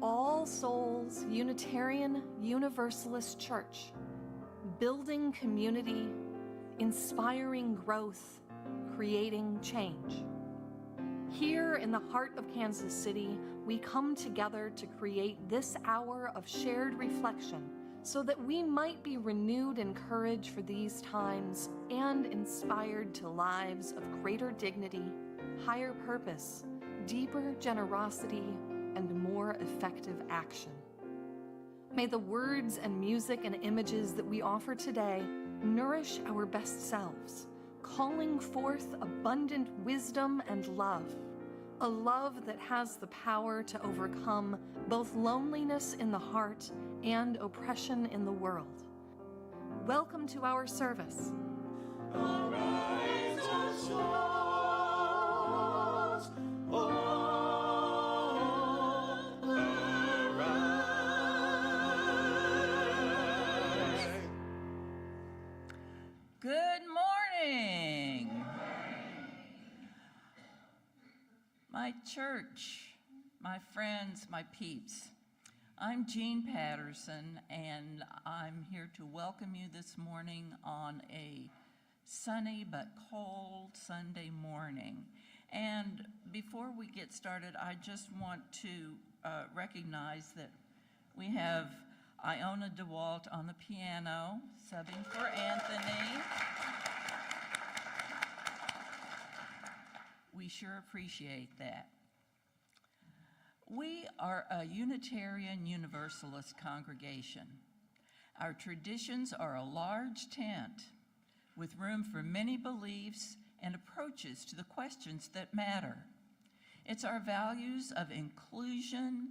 All Souls Unitarian Universalist Church, building community, inspiring growth, creating change. Here in the heart of Kansas City, we come together to create this hour of shared reflection so that we might be renewed in courage for these times and inspired to lives of greater dignity, higher purpose, deeper generosity, and more effective action. May the words and music and images that we offer today nourish our best selves, calling forth abundant wisdom and love, a love that has the power to overcome both loneliness in the heart and oppression in the world. Welcome to our service. Arise, our souls, Good morning. My church, my friends, my peeps. I'm Jean Patterson, and I'm here to welcome you this morning on a sunny but cold Sunday morning. And before we get started, I just want to recognize that we have Iona DeWalt on the piano, subbing for Anthony. We sure appreciate that. We are a Unitarian Universalist congregation. Our traditions are a large tent with room for many beliefs and approaches to the questions that matter. It's our values of inclusion,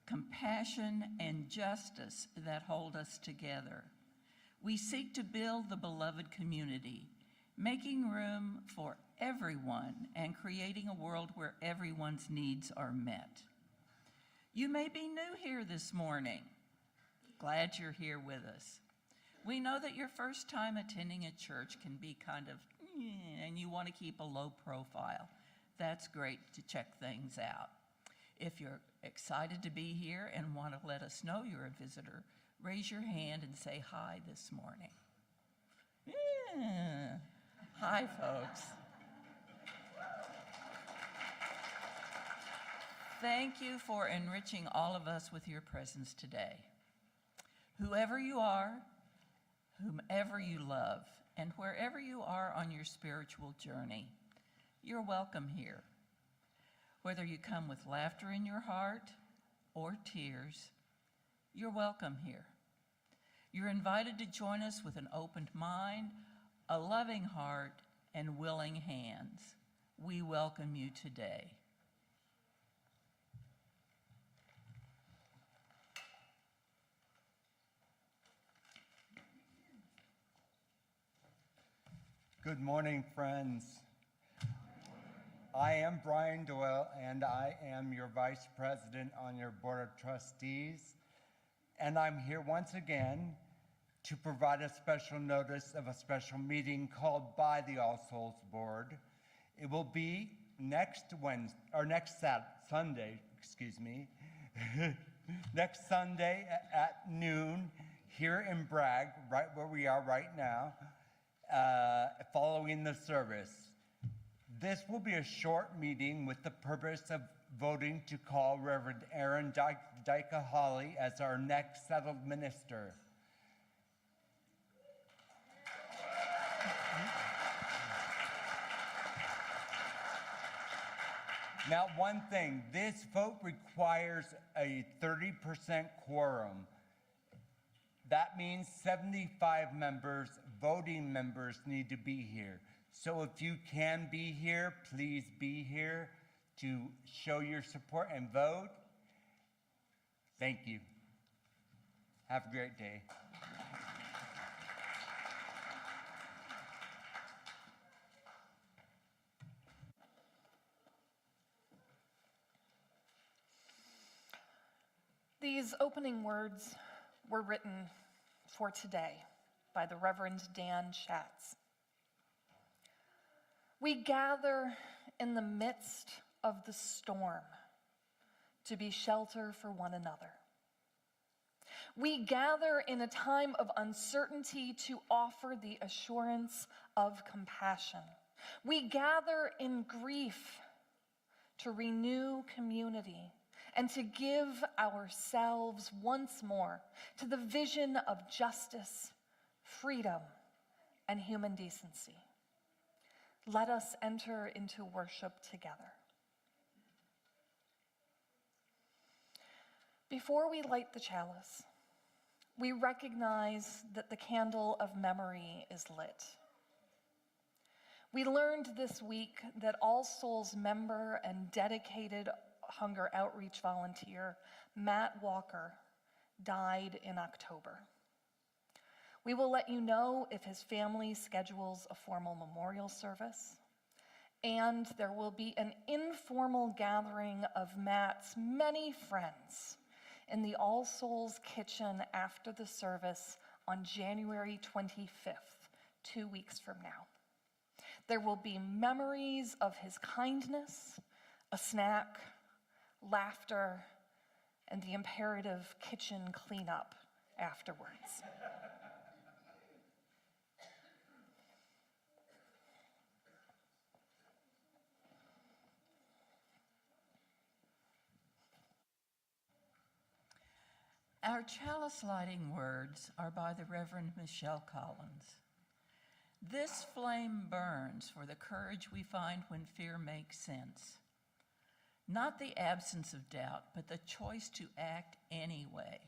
compassion, and justice that hold us together. We seek to build the beloved community, making room for everyone and creating a world where everyone's needs are met. You may be new here this morning. Glad you're here with us. We know that your first time attending a church can be kind of, and you want to keep a low profile. That's great to check things out. If you're excited to be here and want to let us know you're a visitor, raise your hand and say hi this morning. Yeah. Hi, folks. Thank you for enriching all of us with your presence today. Whoever you are, whomever you love, and wherever you are on your spiritual journey, you're welcome here. Whether you come with laughter in your heart or tears, you're welcome here. You're invited to join us with an open mind, a loving heart, and willing hands. We welcome you today. Good morning, friends. I am Brian Doyle, and I am your Vice President on your Board of Trustees. And I'm here once again to provide a special notice of a special meeting called by the All Souls Board. It will be next Sunday, next Sunday at noon here in Bragg, right where we are right now, following the service. This will be a short meeting with the purpose of voting to call Reverend Erin Dajka Holley as our next settled minister. Now, one thing, this vote requires a 30% quorum. That means 75 members, voting members, need to be here. So if you can be here, please be here to show your support and vote. Thank you. Have a great day. These opening words were written for today by the Reverend Dan Schatz. We gather in the midst of the storm to be shelter for one another. We gather in a time of uncertainty to offer the assurance of compassion. We gather in grief to renew community and to give ourselves once more to the vision of justice, freedom, and human decency. Let us enter into worship together. Before we light the chalice, we recognize that the candle of memory is lit. We learned this week that All Souls member and dedicated hunger outreach volunteer Matt Walker died in October. We will let you know if his family schedules a formal memorial service, and there will be an informal gathering of Matt's many friends in the All Souls kitchen after the service on January 25th, 2 weeks from now. There will be memories of his kindness, a snack, laughter, and the imperative kitchen cleanup afterwards. Our chalice lighting words are by the Reverend Michelle Collins. This flame burns for the courage we find when fear makes sense. Not the absence of doubt, but the choice to act anyway.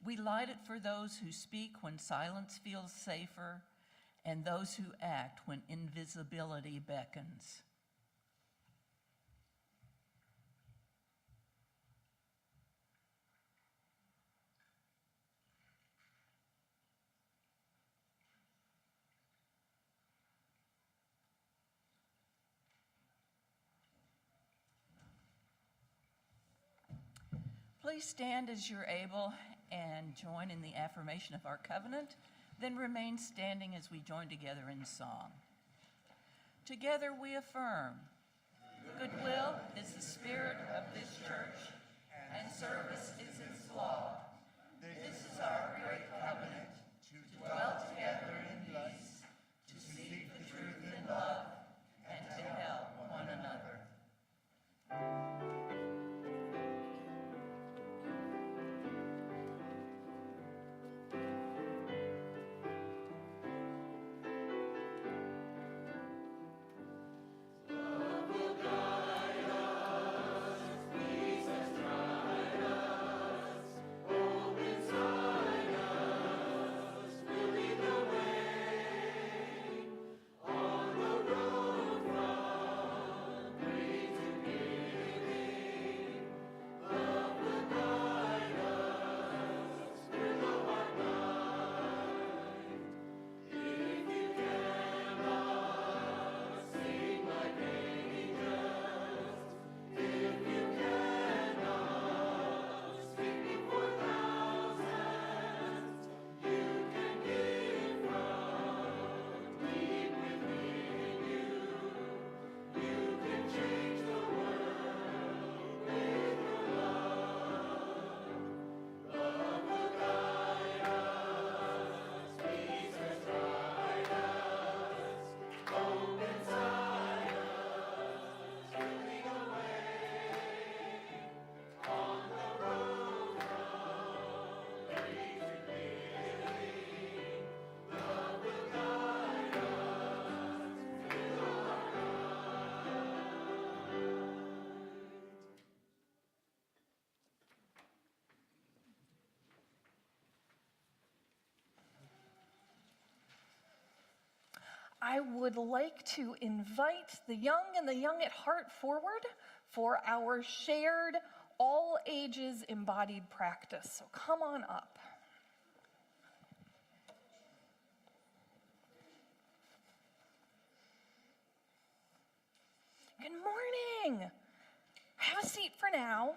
We light it for those who speak when silence feels safer, and those who act when invisibility beckons. Please stand as you're able and join in the affirmation of our covenant, then remain standing as we join together in song. Together we affirm, goodwill is the spirit of this church, and service is its law. This is our great covenant, to dwell together in peace, to seek the truth in love, and to help one another. I would like to invite the young and the young at heart forward for our shared all ages embodied practice. So come on up. Good morning. Have a seat for now.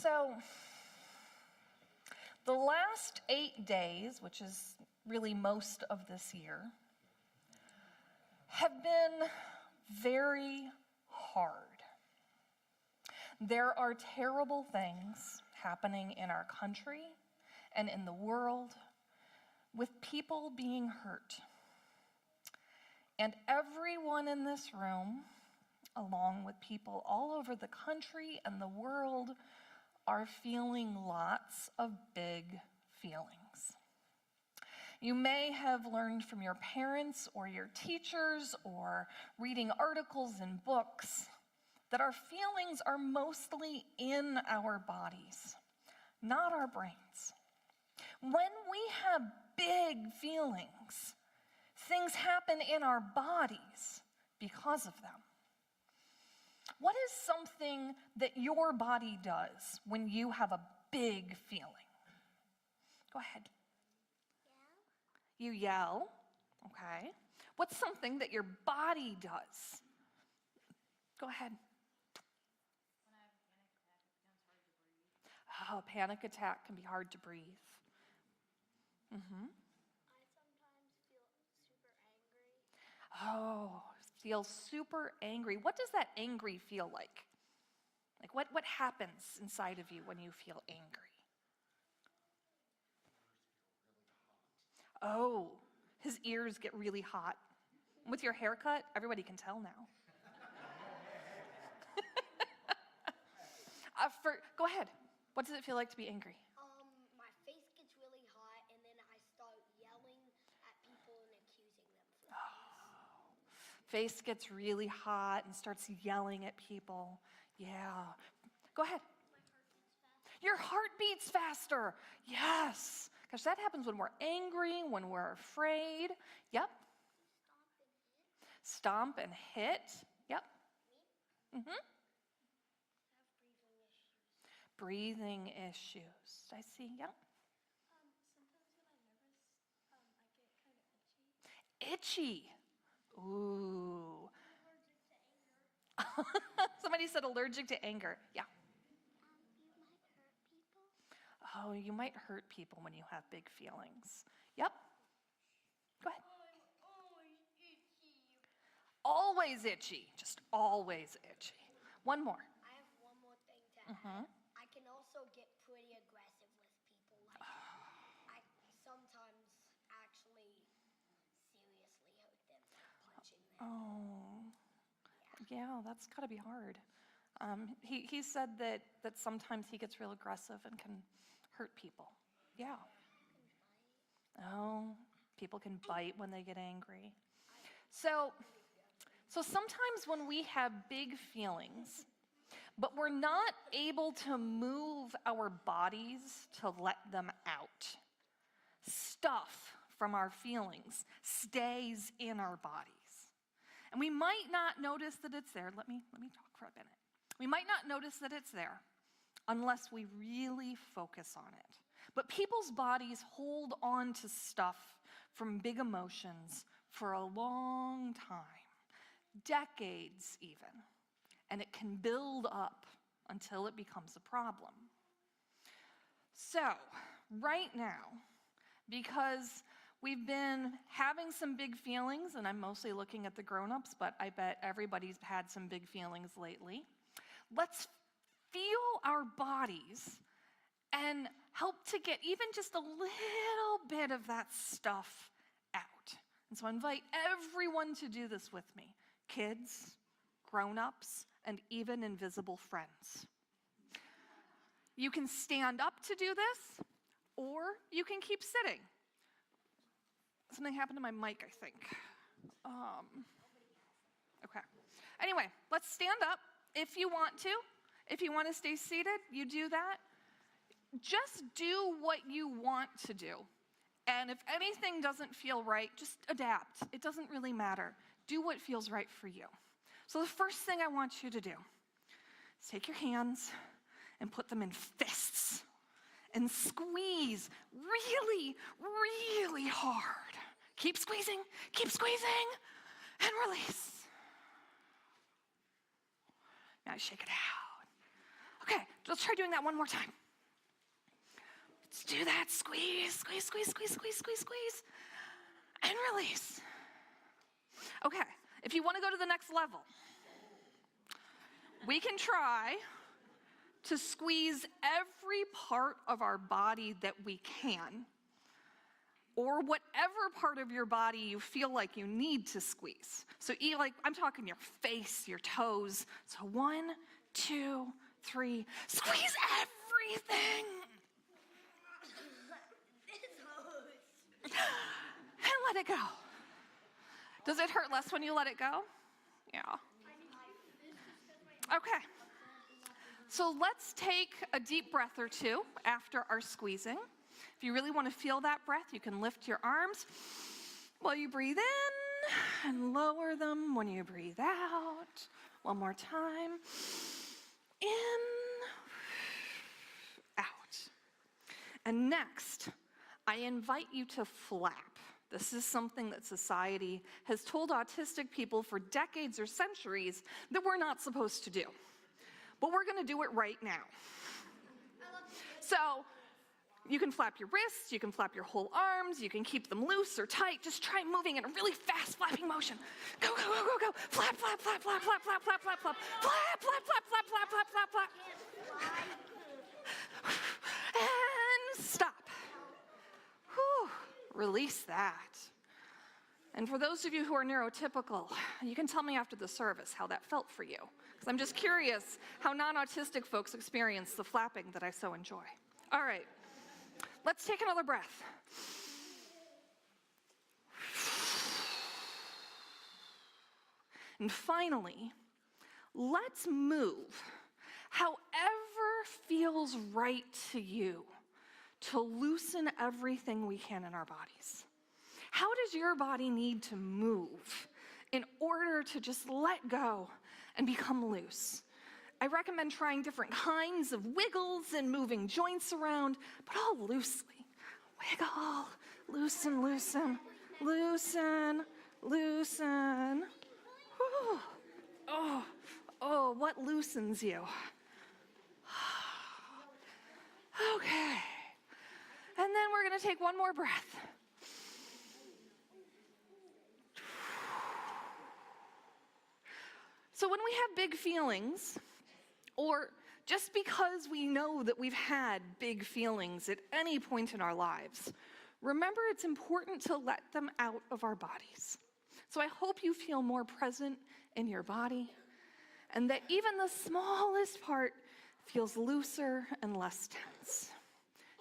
So, the last 8 days, which is really most of this year, have been very hard. There are terrible things happening in our country and in the world, with people being hurt. And everyone in this room, along with people all over the country and the world, are feeling lots of big feelings. You may have learned from your parents or your teachers or reading articles in books that our feelings are mostly in our bodies, not our brains. When we have big feelings, things happen in our bodies because of them. What is something that your body does when you have a big feeling? Go ahead. You yell, okay. What's something that your body does? Go ahead. When I have a panic attack, it becomes hard to breathe. Oh, a panic attack can be hard to breathe. Mm-hmm. Oh, feel super angry. What does that angry feel like? Like what happens inside of you when you feel angry? Oh, his ears get really hot. With your haircut, everybody can tell now. Go ahead. What does it feel like to be angry? My face gets really hot, and then I start yelling at people and accusing them for things. Face gets really hot and starts yelling at people. Yeah. Go ahead. Your heart beats faster. Yes. Gosh, that happens when we're angry, when we're afraid. Yep. Stomp and hit. Yep. Mm-hmm. Breathing issues. I see. Yep. Sometimes when I'm nervous, I get kind of Itchy. Ooh. Somebody said allergic to anger. Yeah. You might hurt people. Oh, you might hurt people when you have big feelings. Yep. Go ahead. I'm always itchy. Always itchy. Just always itchy. One more. I have one more thing to add. I can also get pretty aggressive with people. I sometimes actually seriously hurt them by punching them. Oh. Yeah, that's got to be hard. He said that sometimes he gets real aggressive and can hurt people. Yeah. Oh, people can bite when they get angry. So sometimes when we have big feelings, but we're not able to move our bodies to let them out, stuff from our feelings stays in our bodies. And we might not notice that it's there. Let me talk for a minute. We might not notice that it's there unless we really focus on it. But people's bodies hold on to stuff from big emotions for a long time, decades even, and it can build up until it becomes a problem. So, right now, because we've been having some big feelings, and I'm mostly looking at the grown-ups, but I bet everybody's had some big feelings lately. Let's feel our bodies and help to get even just a little bit of that stuff out. And so I invite everyone to do this with me. Kids, grown-ups, and even invisible friends. You can stand up to do this, or you can keep sitting. Something happened to my mic, I think. Okay. Anyway, let's stand up if you want to. If you want to stay seated, you do that. Just do what you want to do. And if anything doesn't feel right, just adapt. It doesn't really matter. Do what feels right for you. So the first thing I want you to do is take your hands and put them in fists and squeeze really, really hard. Keep squeezing, and release. Now shake it out. Okay, let's try doing that one more time. Let's do that. Squeeze, squeeze, squeeze, squeeze, squeeze, squeeze, squeeze. And release. Okay, if you want to go to the next level, we can try to squeeze every part of our body that we can, or whatever part of your body you feel like you need to squeeze. So I'm talking your face, your toes. So 1, 2, 3, squeeze everything. And let it go. Does it hurt less when you let it go? Yeah. Okay. So let's take a deep breath or two after our squeezing. If you really want to feel that breath, you can lift your arms while you breathe in and lower them when you breathe out. One more time. In, out. And next, I invite you to flap. This is something that society has told autistic people for decades or centuries that we're not supposed to do. But we're going to do it right now. So you can flap your wrists, you can flap your whole arms, you can keep them loose or tight. Just try moving in a really fast flapping motion. Go, go, go, go, go. Flap, flap, flap, flap, flap, flap, flap, flap, flap. Flap, flap, flap, flap, flap, flap, flap, flap. And stop. Whew. Release that. And for those of you who are neurotypical, you can tell me after the service how that felt for you. Because I'm just curious how non-autistic folks experience the flapping that I so enjoy. All right, let's take another breath. And finally, let's move however feels right to you to loosen everything we can in our bodies. How does your body need to move in order to just let go and become loose? I recommend trying different kinds of wiggles and moving joints around, but all loosely. Wiggle, loosen, loosen, loosen, loosen. Whew. Oh, what loosens you? Okay. And then we're going to take one more breath. So when we have big feelings, or just because we know that we've had big feelings at any point in our lives, remember it's important to let them out of our bodies. So I hope you feel more present in your body, and that even the smallest part feels looser and less tense.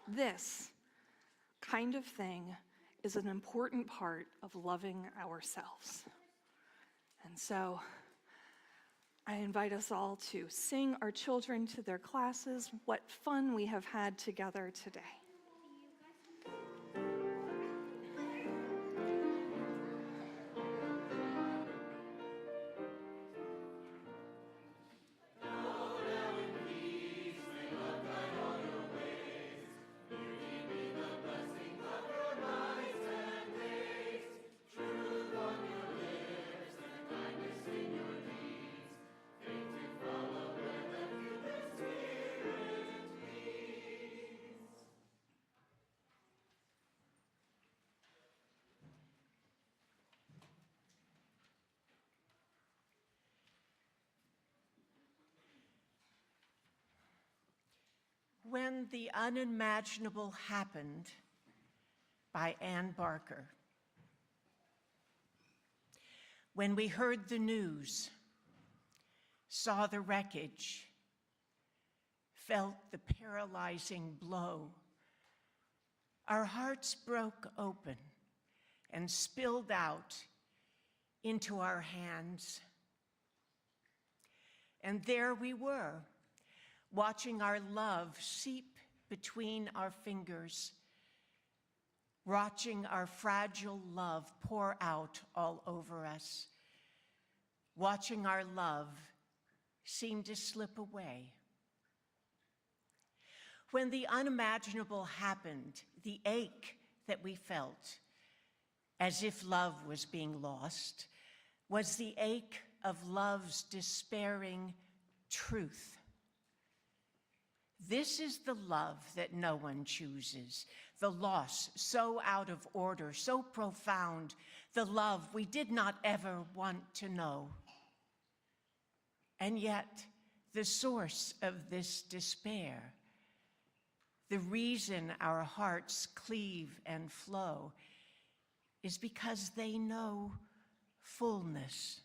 This kind of thing is an important part of loving ourselves. And so I invite us all to sing our children to their classes. What fun we have had together today. When the Unimaginable Happened by Ann Barker. When we heard the news, saw the wreckage, felt the paralyzing blow, our hearts broke open and spilled out into our hands. And there we were, watching our love seep between our fingers, watching our fragile love pour out all over us, watching our love seem to slip away. When the unimaginable happened, the ache that we felt, as if love was being lost, was the ache of love's despairing truth. This is the love that no one chooses, the loss so out of order, so profound, the love we did not ever want to know. And yet, the source of this despair, the reason our hearts cleave and flow, is because they know fullness.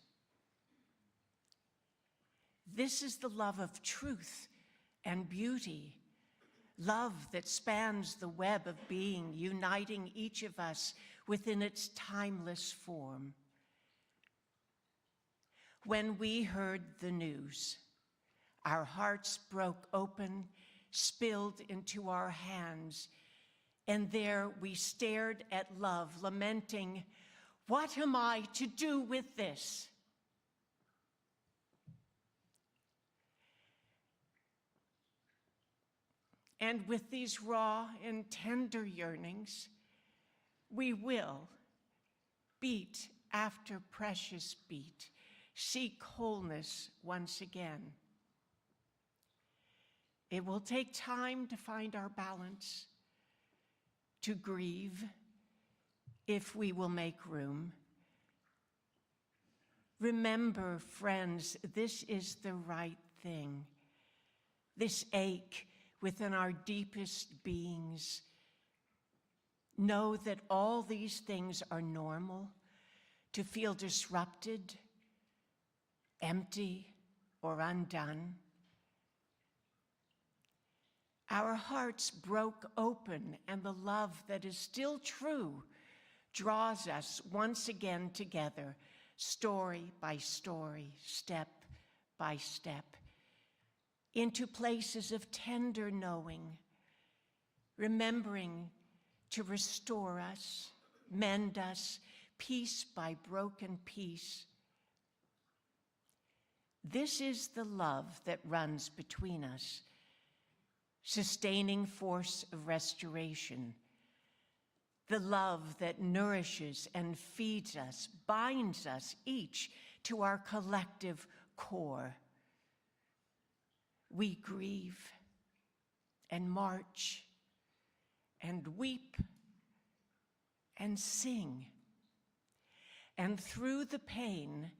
This is the love of truth and beauty, love that spans the web of being, uniting each of us within its timeless form. When we heard the news, our hearts broke open, spilled into our hands, and there we stared at love, lamenting, "What am I to do with this?" And with these raw and tender yearnings, we will, beat after precious beat, seek wholeness once again. It will take time to find our balance, to grieve if we will make room. Remember, friends, this is the right thing. This ache within our deepest beings. Know that all these things are normal, to feel disrupted, empty, or undone. Our hearts broke open, and the love that is still true draws us once again together, story by story, step by step, into places of tender knowing, remembering to restore us, mend us, piece by broken piece. This is the love that runs between us, sustaining force of restoration, the love that nourishes and feeds us, binds us each to our collective core. We grieve and march and weep and sing. And through the pain,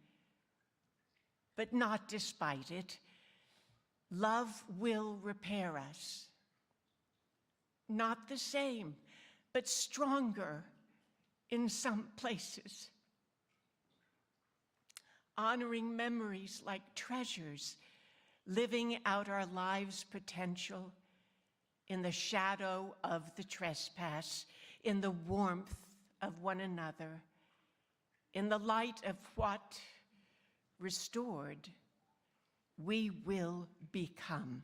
but not despite it, love will repair us. Not the same, but stronger in some places. Honoring memories like treasures, living out our lives' potential in the shadow of the trespass, in the warmth of one another, in the light of what, restored, we will become.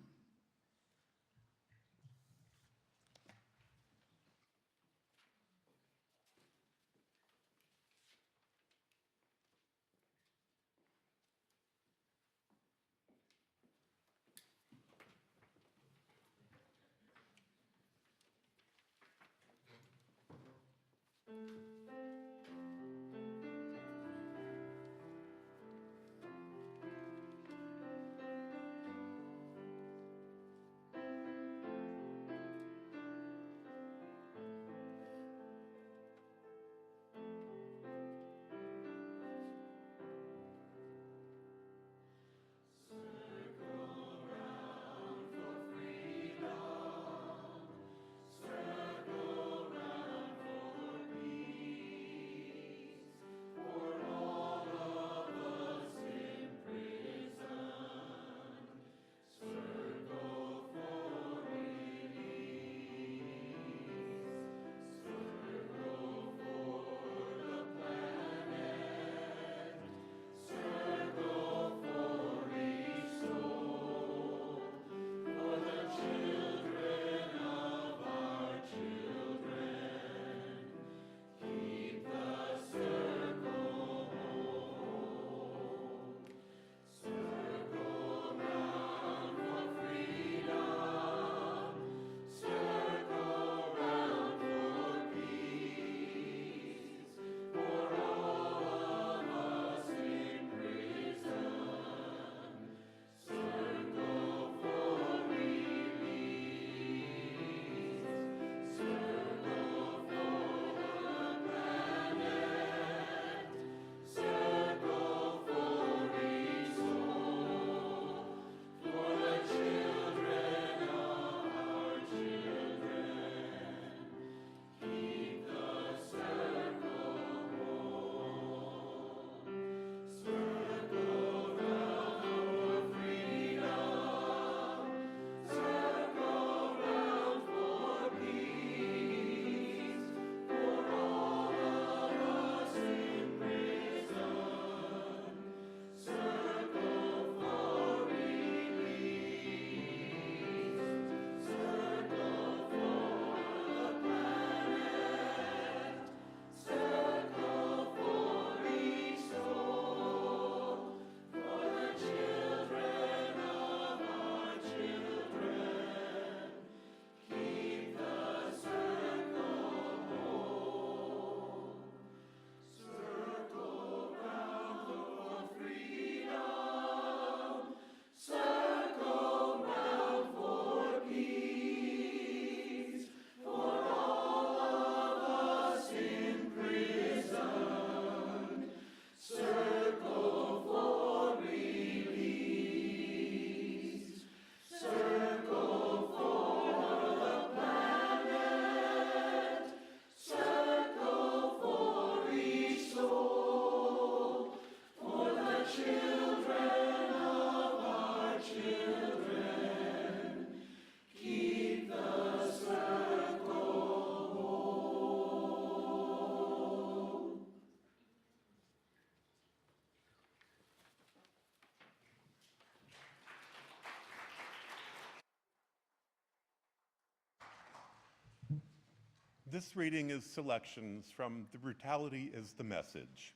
This reading is selections from The Brutality is the Message: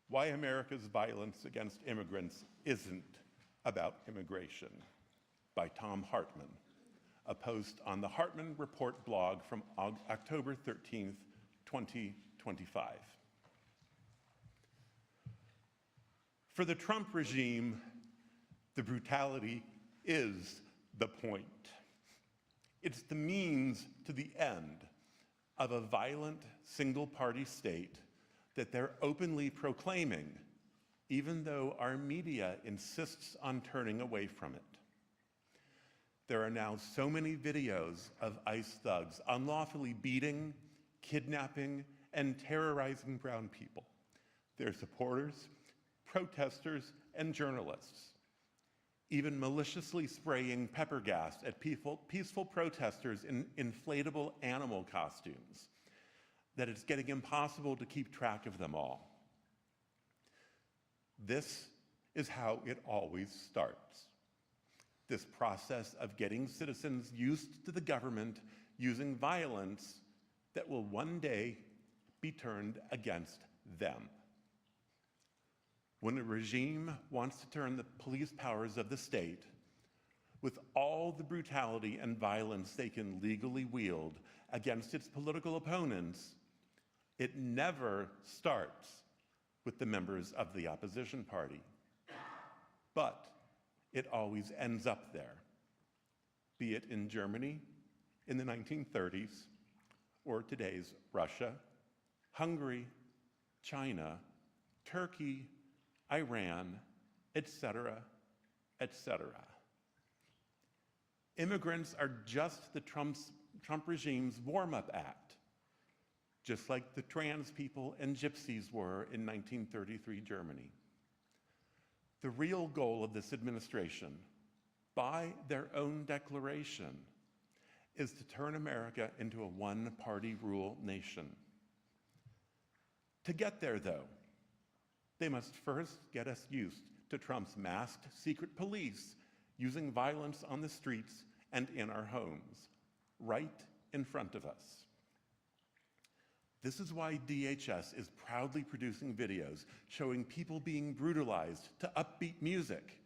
Why America's Violence Against Immigrants Isn't About Immigration by Tom Hartman, a post on the Hartman Report blog from October 13th, 2025. For the Trump regime, the brutality is the point. It's the means to the end of a violent single-party state that they're openly proclaiming, even though our media insists on turning away from it. There are now so many videos of ICE thugs unlawfully beating, kidnapping, and terrorizing brown people, their supporters, protesters, and journalists, even maliciously spraying pepper gas at peaceful protesters in inflatable animal costumes, that it's getting impossible to keep track of them all. This is how it always starts. This process of getting citizens used to the government using violence that will one day be turned against them. When a regime wants to turn the police powers of the state, with all the brutality and violence they can legally wield against its political opponents, it never starts with the members of the opposition party. But it always ends up there, be it in Germany in the 1930s, or today's Russia, Hungary, China, Turkey, Iran, etc., etc. Immigrants are just the Trump regime's warm-up act, just like the trans people and gypsies were in 1933 Germany. The real goal of this administration, by their own declaration, is to turn America into a one-party rule nation. To get there, though, they must first get us used to Trump's masked secret police using violence on the streets and in our homes, right in front of us. This is why DHS is proudly producing videos showing people being brutalized to upbeat music,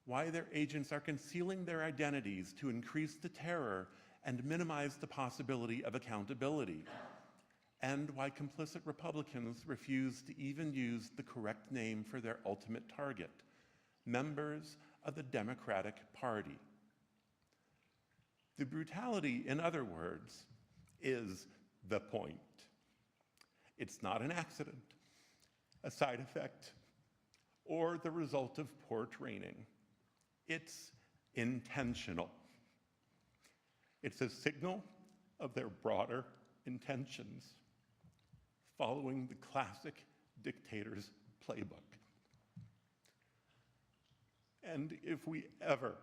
why their agents are concealing their identities to increase the terror and minimize the possibility of accountability, and why complicit Republicans refuse to even use the correct name for their ultimate target, members of the Democratic Party. The brutality, in other words, is the point. It's not an accident, a side effect, or the result of poor training. It's intentional. It's a signal of their broader intentions, following the classic dictator's playbook. And if we ever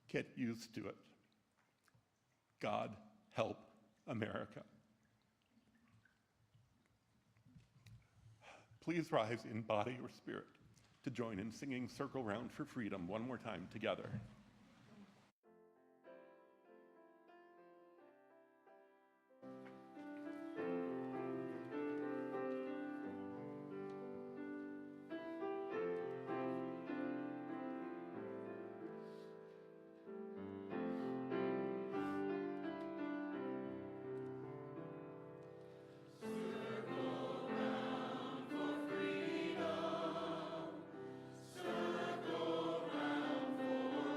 get used to it, God help America. Please rise in body or spirit to join in singing Circle Round for Freedom one more time together. Circle round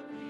for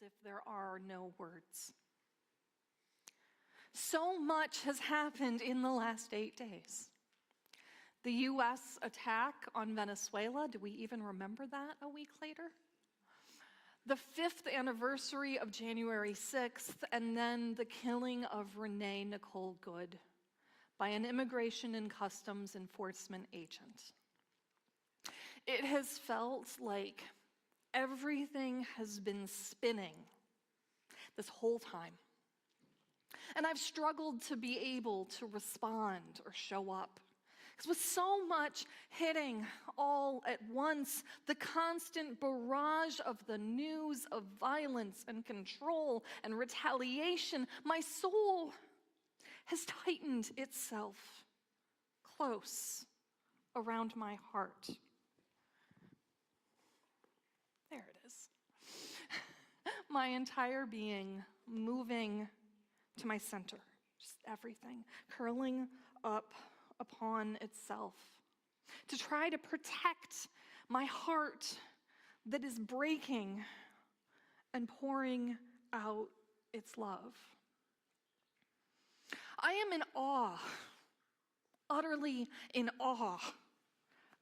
if there are no words. So much has happened in the last 8 days. The U.S. attack on Venezuela, do we even remember that a week later? The 5th anniversary of January 6th, and then the killing of Renee Nicole Good by an Immigration and Customs Enforcement agent. It has felt like everything has been spinning this whole time. And I've struggled to be able to respond or show up. Because with so much hitting all at once, the constant barrage of the news of violence and control and retaliation, my soul has tightened itself close around my heart. There it is. My entire being moving to my center, just everything, curling up upon itself, to try to protect my heart that is breaking and pouring out its love. I am in awe, utterly in awe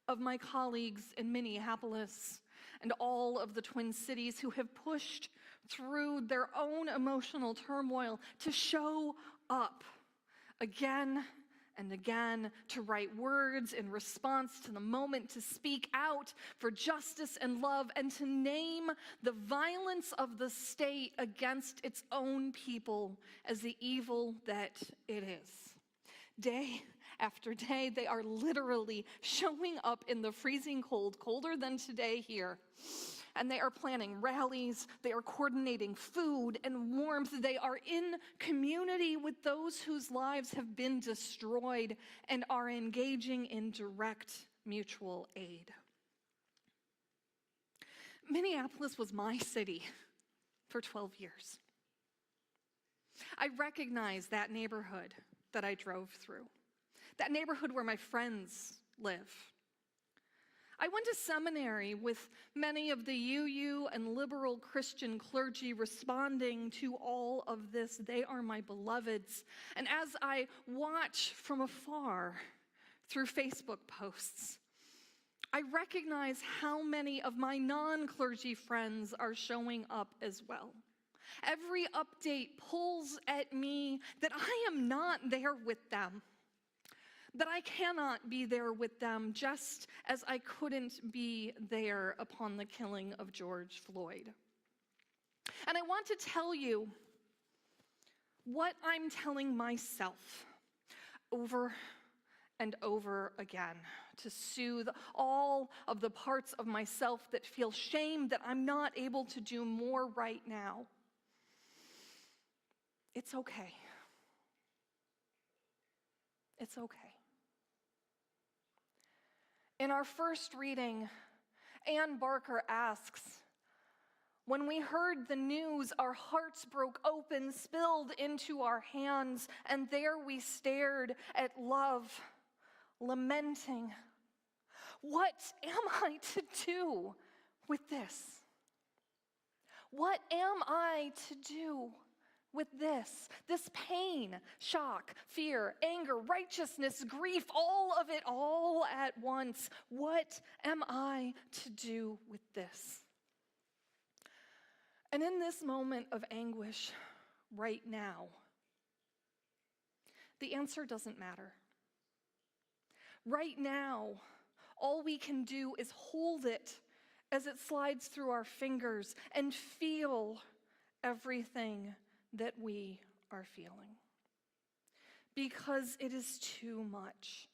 of my colleagues in Minneapolis and all of the Twin Cities who have pushed through their own emotional turmoil to show up again and again, to write words in response to the moment, to speak out for justice and love, and to name the violence of the state against its own people as the evil that it is. Day after day, they are literally showing up in the freezing cold, colder than today here. And they are planning rallies, they are coordinating food and warmth, they are in community with those whose lives have been destroyed and are engaging in direct mutual aid. Minneapolis was my city for 12 years. I recognize that neighborhood that I drove through, that neighborhood where my friends live. I went to seminary with many of the UU and liberal Christian clergy responding to all of this. They are my beloveds. And as I watch from afar through Facebook posts, I recognize how many of my non-clergy friends are showing up as well. Every update pulls at me that I am not there with them, that I cannot be there with them, just as I couldn't be there upon the killing of George Floyd. And I want to tell you what I'm telling myself over and over again to soothe all of the parts of myself that feel shame that I'm not able to do more right now. It's okay. It's okay. In our first reading, Ann Barker asks, "When we heard the news, our hearts broke open, spilled into our hands, and there we stared at love, lamenting. What am I to do with this? What am I to do with this pain, shock, fear, anger, righteousness, grief, all of it all at once? What am I to do with this?" And in this moment of anguish right now, the answer doesn't matter. Right now, all we can do is hold it as it slides through our fingers and feel everything that we are feeling. Because it is too much.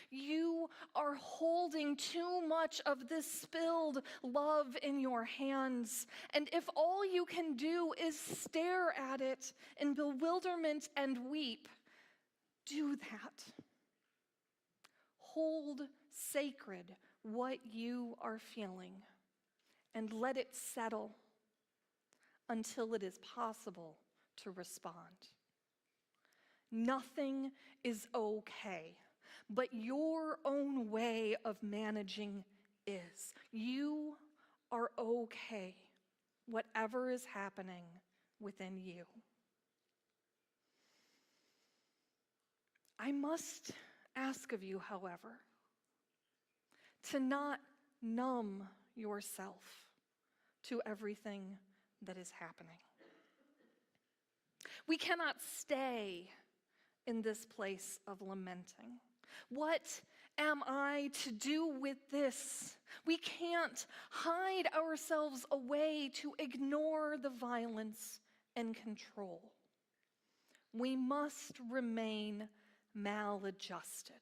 You are holding too much of this spilled love in your hands. And if all you can do is stare at it in bewilderment and weep, do that. Hold sacred what you are feeling and let it settle until it is possible to respond. Nothing is okay, but your own way of managing is. You are okay. whatever is happening within you. I must ask of you, however, to not numb yourself to everything that is happening. We cannot stay in this place of lamenting. What am I to do with this? We can't hide ourselves away to ignore the violence and control. We must remain maladjusted.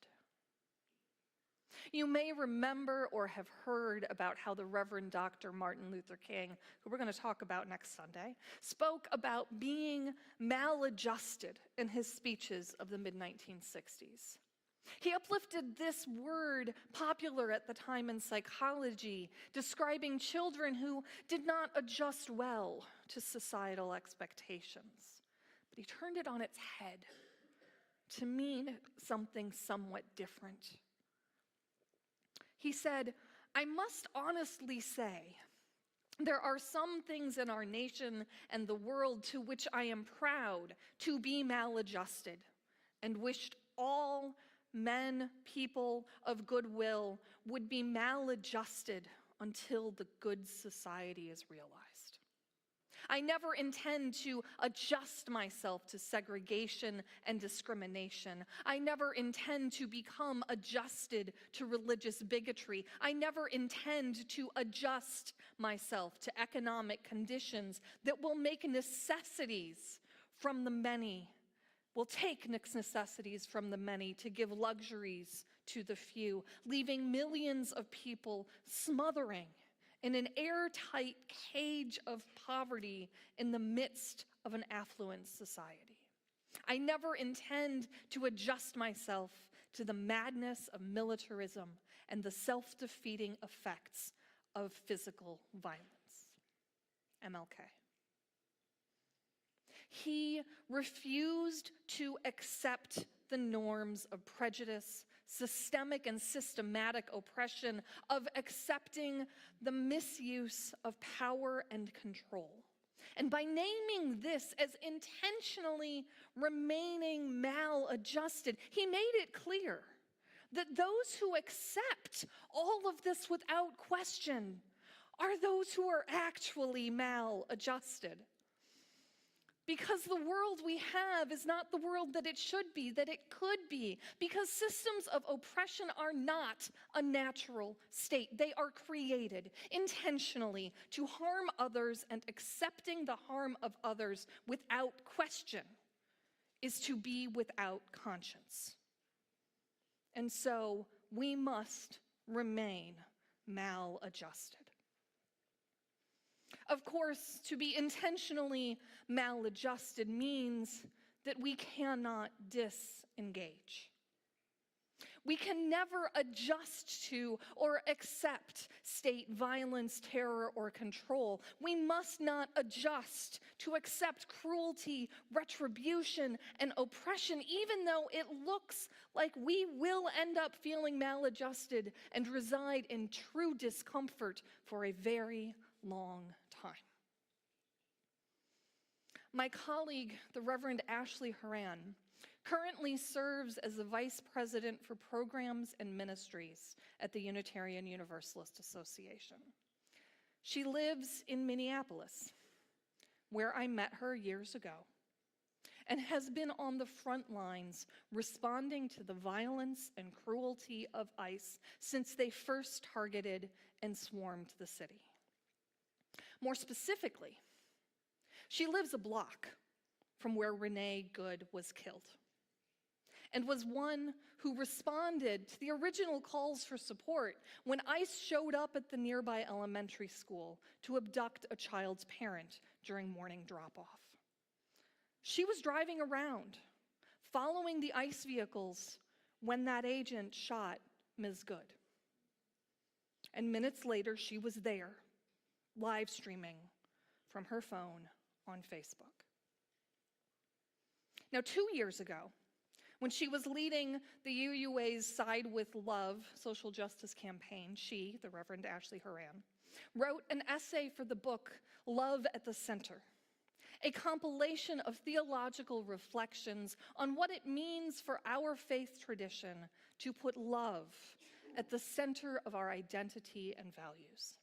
You may remember or have heard about how the Reverend Dr. Martin Luther King, who we're going to talk about next Sunday, spoke about being maladjusted in his speeches of the mid-1960s. He uplifted this word, popular at the time in psychology, describing children who did not adjust well to societal expectations. But he turned it on its head to mean something somewhat different. He said, I must honestly say, there are some things in our nation and the world to which I am proud to be maladjusted and wished all men, people of goodwill would be maladjusted until the good society is realized. I never intend to adjust myself to segregation and discrimination. I never intend to become adjusted to religious bigotry. I never intend to adjust myself to economic conditions that will make necessities from the many, will take necessities from the many to give luxuries to the few, leaving millions of people smothering in an airtight cage of poverty in the midst of an affluent society. I never intend to adjust myself to the madness of militarism and the self-defeating effects of physical violence. MLK. He refused to accept the norms of prejudice, systemic and systematic oppression, of accepting the misuse of power and control. And by naming this as intentionally remaining maladjusted, he made it clear that those who accept all of this without question are those who are actually maladjusted. Because the world we have is not the world that it should be, that it could be. Because systems of oppression are not a natural state. They are created intentionally to harm others, and accepting the harm of others without question is to be without conscience. And so we must remain maladjusted. Of course, to be intentionally maladjusted means that we cannot disengage. We can never adjust to or accept state violence, terror, or control. We must not adjust to accept cruelty, retribution, and oppression, even though it looks like we will end up feeling maladjusted and reside in true discomfort for a very long time. My colleague, the Reverend Ashley Horan, currently serves as the Vice President for Programs and Ministries at the Unitarian Universalist Association. She lives in Minneapolis, where I met her years ago, and has been on the front lines responding to the violence and cruelty of ICE since they first targeted and swarmed the city. More specifically, she lives a block from where Renee Good was killed, and was one who responded to the original calls for support when ICE showed up at the nearby elementary school to abduct a child's parent during morning drop-off. She was driving around, following the ICE vehicles when that agent shot Ms. Good. And minutes later, she was there, live streaming from her phone on Facebook. Now, 2 years ago, when she was leading the UUA's Side with Love social justice campaign, she, the Reverend Ashley Horan, wrote an essay for the book Love at the Center, a compilation of theological reflections on what it means for our faith tradition to put love at the center of our identity and values.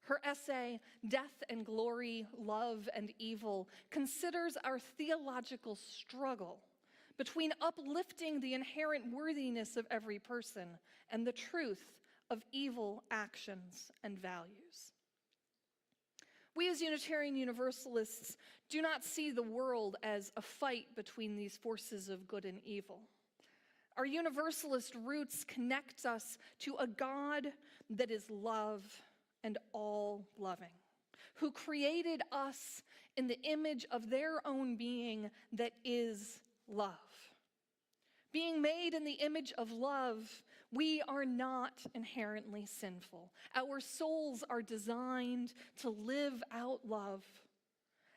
Her essay, Death and Glory, Love and Evil, considers our theological struggle between uplifting the inherent worthiness of every person and the truth of evil actions and values. We as Unitarian Universalists do not see the world as a fight between these forces of good and evil. Our Universalist roots connect us to a God that is love and all-loving, who created us in the image of their own being that is love. Being made in the image of love, we are not inherently sinful. Our souls are designed to live out love,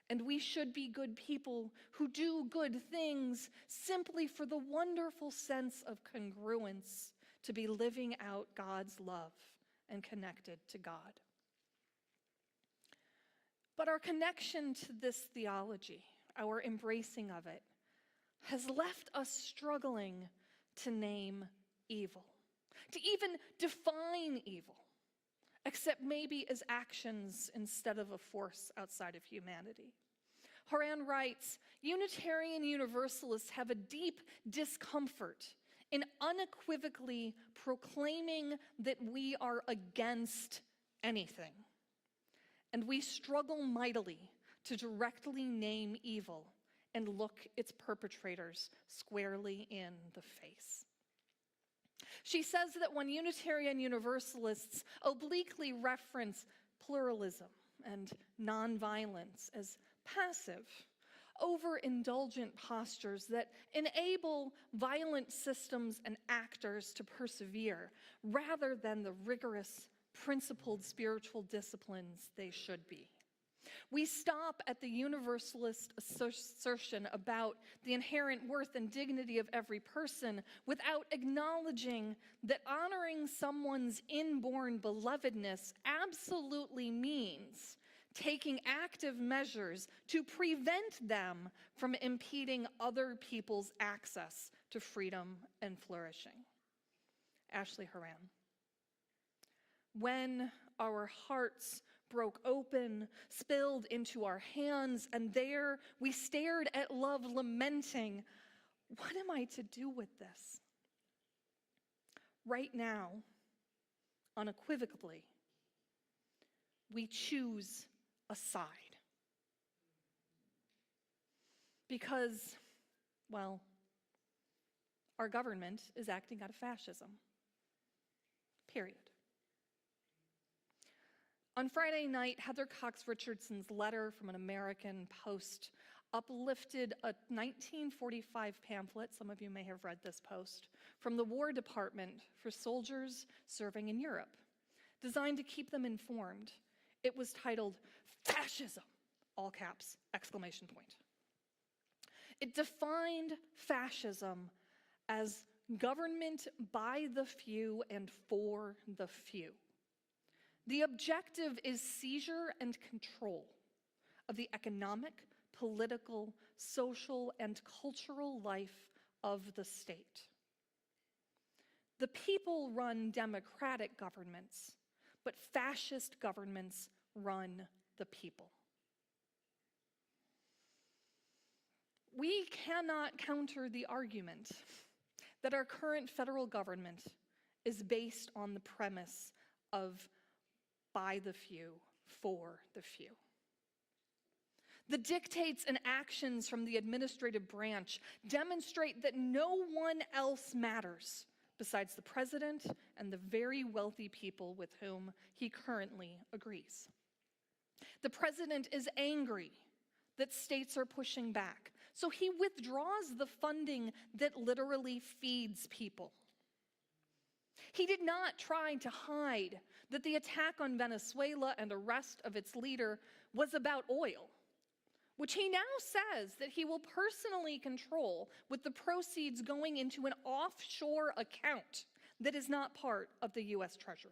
and we should be good people who do good things simply for the wonderful sense of congruence to be living out God's love and connected to God. But our connection to this theology, our embracing of it, has left us struggling to name evil, to even define evil, except maybe as actions instead of a force outside of humanity. Horan writes, Unitarian Universalists have a deep discomfort in unequivocally proclaiming that we are against anything. And we struggle mightily to directly name evil and look its perpetrators squarely in the face. She says that when Unitarian Universalists obliquely reference pluralism and nonviolence as passive, overindulgent postures that enable violent systems and actors to persevere rather than the rigorous, principled spiritual disciplines they should be. We stop at the Universalist assertion about the inherent worth and dignity of every person without acknowledging that honoring someone's inborn belovedness absolutely means taking active measures to prevent them from impeding other people's access to freedom and flourishing. Ashley Horan. When our hearts broke open, spilled into our hands, and there we stared at love lamenting, what am I to do with this? Right now, unequivocally, we choose a side. Because, well, our government is acting out of fascism. Period. On Friday night, Heather Cox Richardson's letter from an American Post uplifted a 1945 pamphlet, some of you may have read this post, from the War Department for soldiers serving in Europe, designed to keep them informed. It was titled, Fascism, all caps, exclamation point. It defined fascism as government by the few and for the few. The objective is seizure and control of the economic, political, social, and cultural life of the state. The people run democratic governments, but fascist governments run the people. We cannot counter the argument that our current federal government is based on the premise of by the few, for the few. The dictates and actions from the administrative branch demonstrate that no one else matters besides the president and the very wealthy people with whom he currently agrees. The president is angry that states are pushing back, so he withdraws the funding that literally feeds people. He did not try to hide that the attack on Venezuela and arrest of its leader was about oil, which he now says that he will personally control with the proceeds going into an offshore account that is not part of the U.S. Treasury.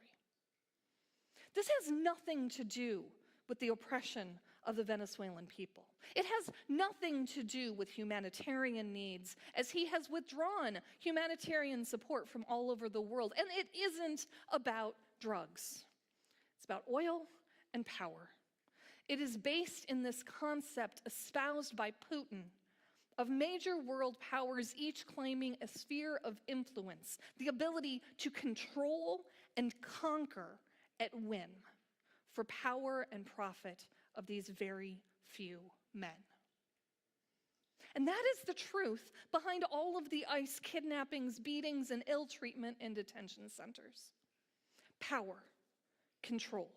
This has nothing to do with the oppression of the Venezuelan people. It has nothing to do with humanitarian needs, as he has withdrawn humanitarian support from all over the world. And it isn't about drugs. It's about oil and power. It is based in this concept espoused by Putin of major world powers, each claiming a sphere of influence, the ability to control and conquer at whim for power and profit of these very few men. And that is the truth behind all of the ICE kidnappings, beatings, and ill treatment in detention centers. Power, control.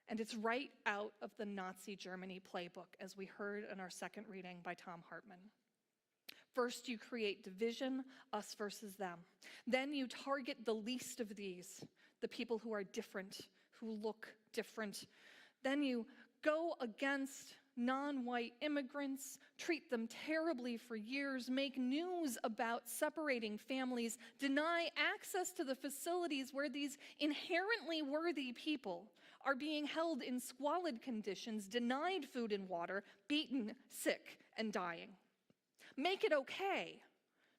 And it's right out of the Nazi Germany playbook, as we heard in our second reading by Tom Hartman. First, you create division, us versus them. Then you target the least of these, the people who are different, who look different. Then you go against non-white immigrants, treat them terribly for years, make news about separating families, deny access to the facilities where these inherently worthy people are being held in squalid conditions, denied food and water, beaten, sick, and dying. Make it okay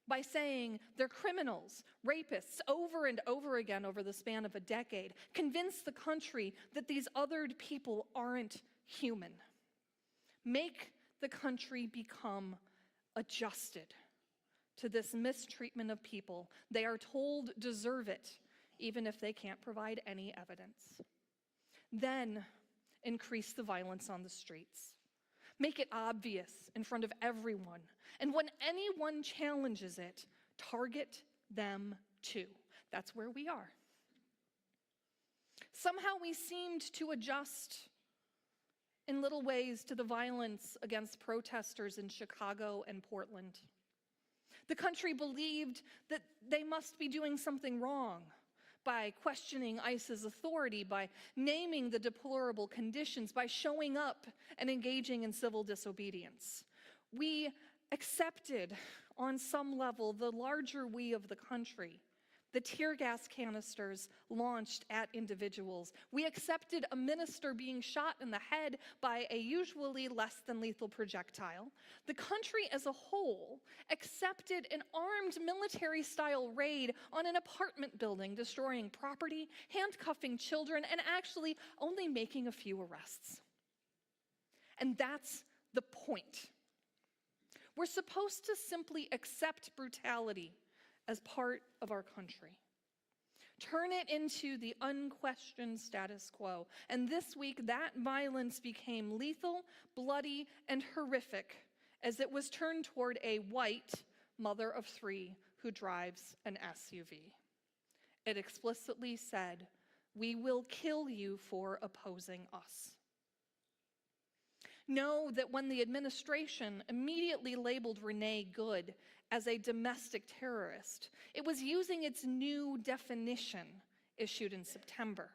by saying they're criminals, rapists, over and over again over the span of a decade. Convince the country that these othered people aren't human. Make the country become adjusted to this mistreatment of people they are told deserve it, even if they can't provide any evidence. Then increase the violence on the streets. Make it obvious in front of everyone. And when anyone challenges it, target them too. That's where we are. Somehow we seemed to adjust in little ways to the violence against protesters in Chicago and Portland. The country believed that they must be doing something wrong by questioning ICE's authority, by naming the deplorable conditions, by showing up and engaging in civil disobedience. We accepted, on some level, the larger we of the country, the tear gas canisters launched at individuals. We accepted a minister being shot in the head by a usually less than lethal projectile. The country as a whole accepted an armed military-style raid on an apartment building, destroying property, handcuffing children, and actually only making a few arrests. And that's the point. We're supposed to simply accept brutality as part of our country. Turn it into the unquestioned status quo. And this week, that violence became lethal, bloody, and horrific as it was turned toward a white mother of three who drives an SUV. It explicitly said, "We will kill you for opposing us." Know that when the administration immediately labeled Renee Good as a domestic terrorist, it was using its new definition issued in September.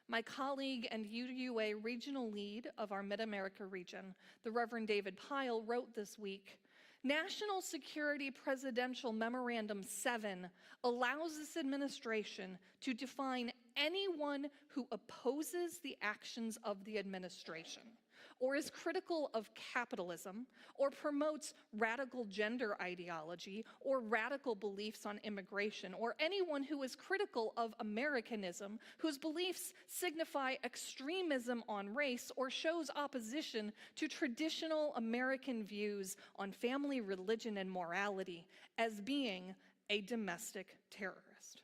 My colleague and UUA regional lead of our Mid-America region, the Reverend David Pyle, wrote this week, "National Security Presidential Memorandum 7 allows this administration to define anyone who opposes the actions of the administration, or is critical of capitalism, or promotes radical gender ideology, or radical beliefs on immigration, or anyone who is critical of Americanism, whose beliefs signify extremism on race, or shows opposition to traditional American views on family, religion, and morality, as being a domestic terrorist."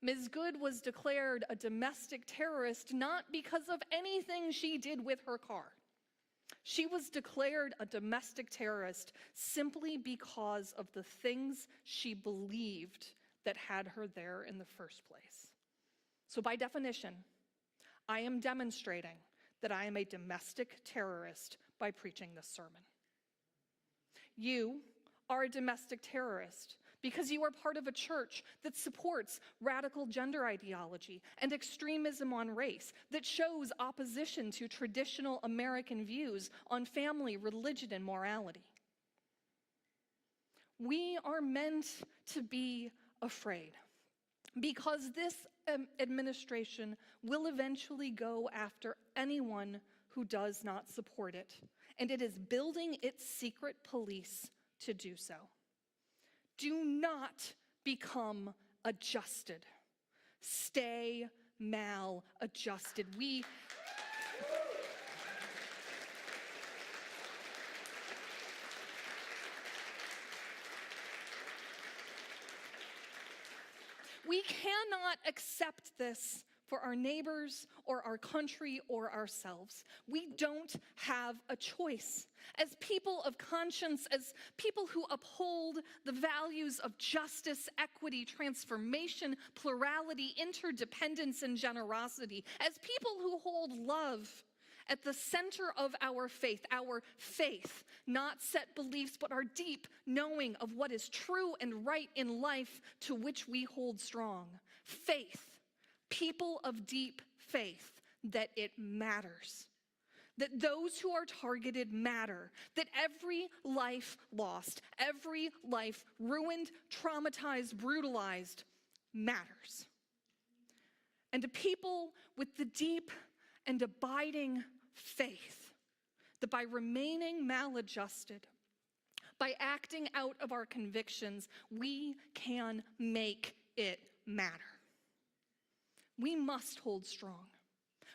Ms. Good was declared a domestic terrorist not because of anything she did with her car. She was declared a domestic terrorist simply because of the things she believed that had her there in the first place. So by definition, I am demonstrating that I am a domestic terrorist by preaching this sermon. You are a domestic terrorist because you are part of a church that supports radical gender ideology and extremism on race, that shows opposition to traditional American views on family, religion, and morality. We are meant to be afraid, because this administration will eventually go after anyone who does not support it, and it is building its secret police to do so. Do not become adjusted. Stay maladjusted. We cannot accept this for our neighbors or our country or ourselves. We don't have a choice. As people of conscience, as people who uphold the values of justice, equity, transformation, plurality, interdependence, and generosity, as people who hold love at the center of our faith, not set beliefs, but our deep knowing of what is true and right in life to which we hold strong. Faith, people of deep faith, that it matters. That those who are targeted matter. That every life lost, every life ruined, traumatized, brutalized matters. And to people with the deep and abiding faith that by remaining maladjusted, by acting out of our convictions, we can make it matter. We must hold strong.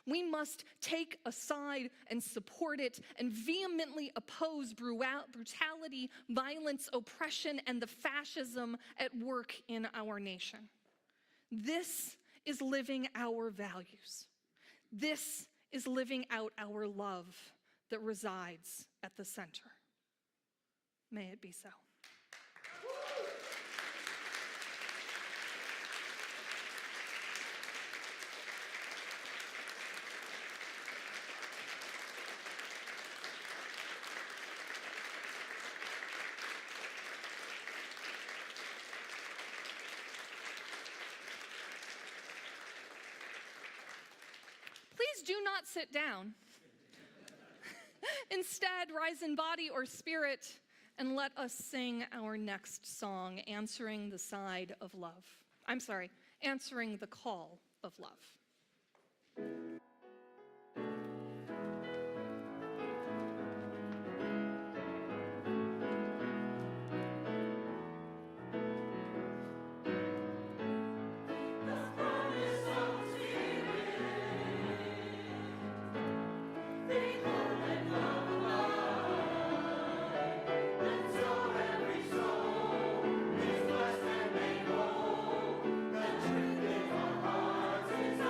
We must take a side and support it and vehemently oppose brutality, violence, oppression, and the fascism at work in our nation. This is living our values. This is living out our love that resides at the center. May it be so. Please do not sit down. Instead, rise in body or spirit and let us sing our next song, Answering the Side of Love. Answering the Call of Love. Truth in our hearts is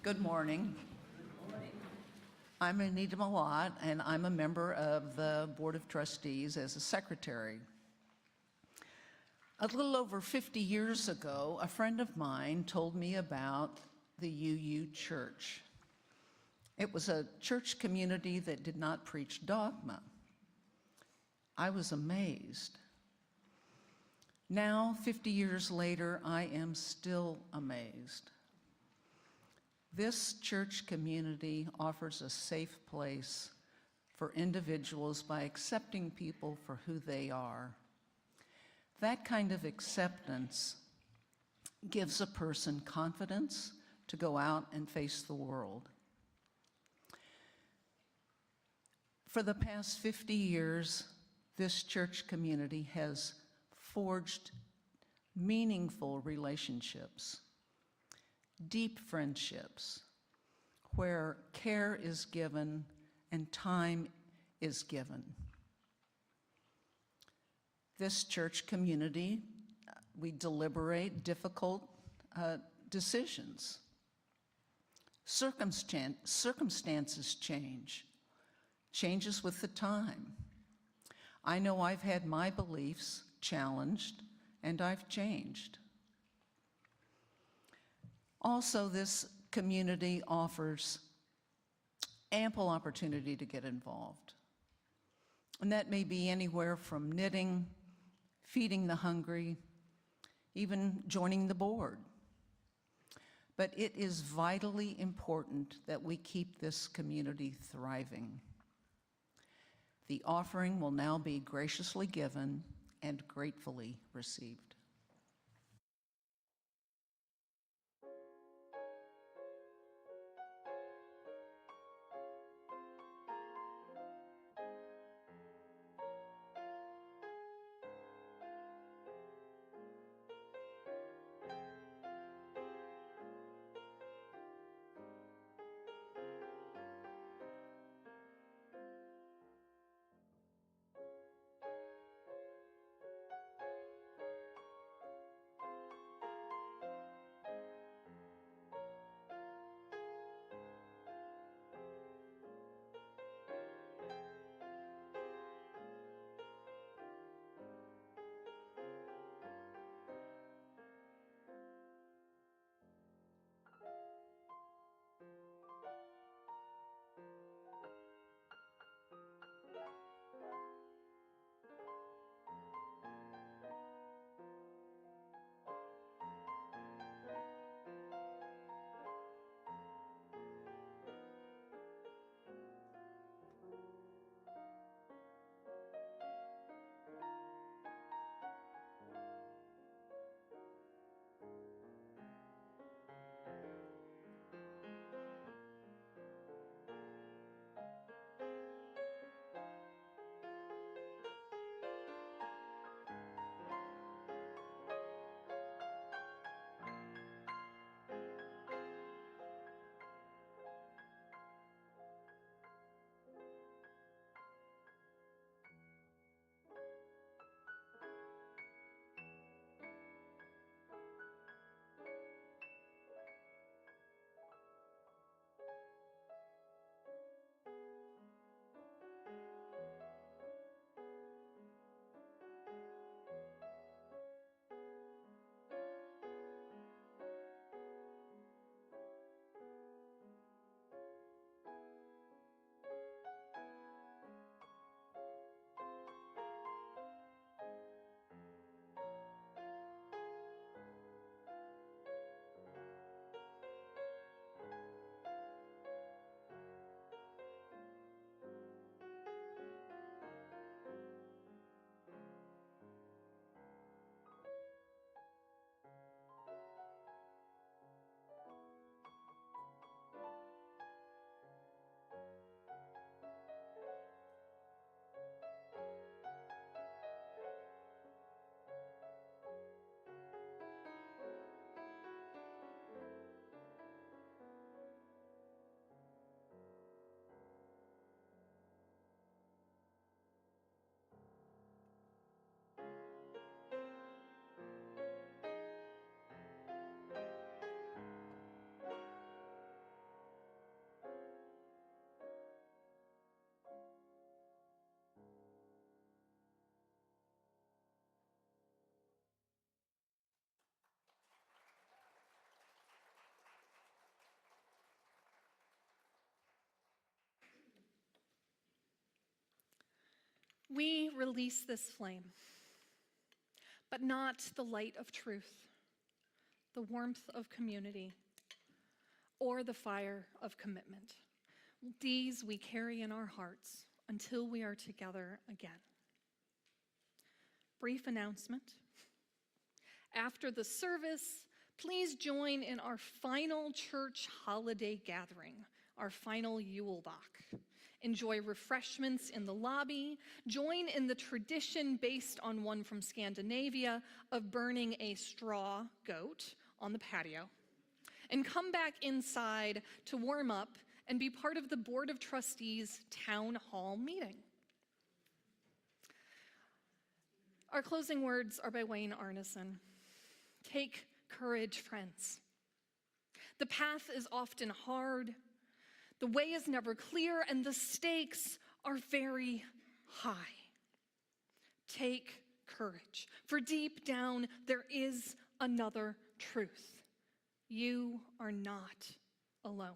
Good morning. I'm Anita Malott, and I'm a member of the Board of Trustees as a secretary. A little over 50 years ago, a friend of mine told me about the UU Church. It was a church community that did not preach dogma. I was amazed. Now, 50 years later, I am still amazed. This church community offers a safe place for individuals by accepting people for who they are. That kind of acceptance gives a person confidence to go out and face the world. For the past 50 years, this church community has forged meaningful relationships, deep friendships, where care is given and time is given. This church community, we deliberate difficult decisions. Circumstances changes with the time. I know I've had my beliefs challenged, and I've changed. Also, this community offers ample opportunity to get involved. And that may be anywhere from knitting, feeding the hungry, even joining the board. But it is vitally important that we keep this community thriving. The offering will now be graciously given and gratefully received. We release this flame, but not the light of truth, the warmth of community, or the fire of commitment. These we carry in our hearts until we are together again. Brief announcement. After the service, please join in our final church holiday gathering, our final Yule Bach. Enjoy refreshments in the lobby. Join in the tradition based on one from Scandinavia of burning a straw goat on the patio. And come back inside to warm up and be part of the Board of Trustees Town Hall meeting. Our closing words are by Wayne Arneson. Take courage, friends. The path is often hard, the way is never clear, and the stakes are very high. Take courage, for deep down there is another truth. You are not alone.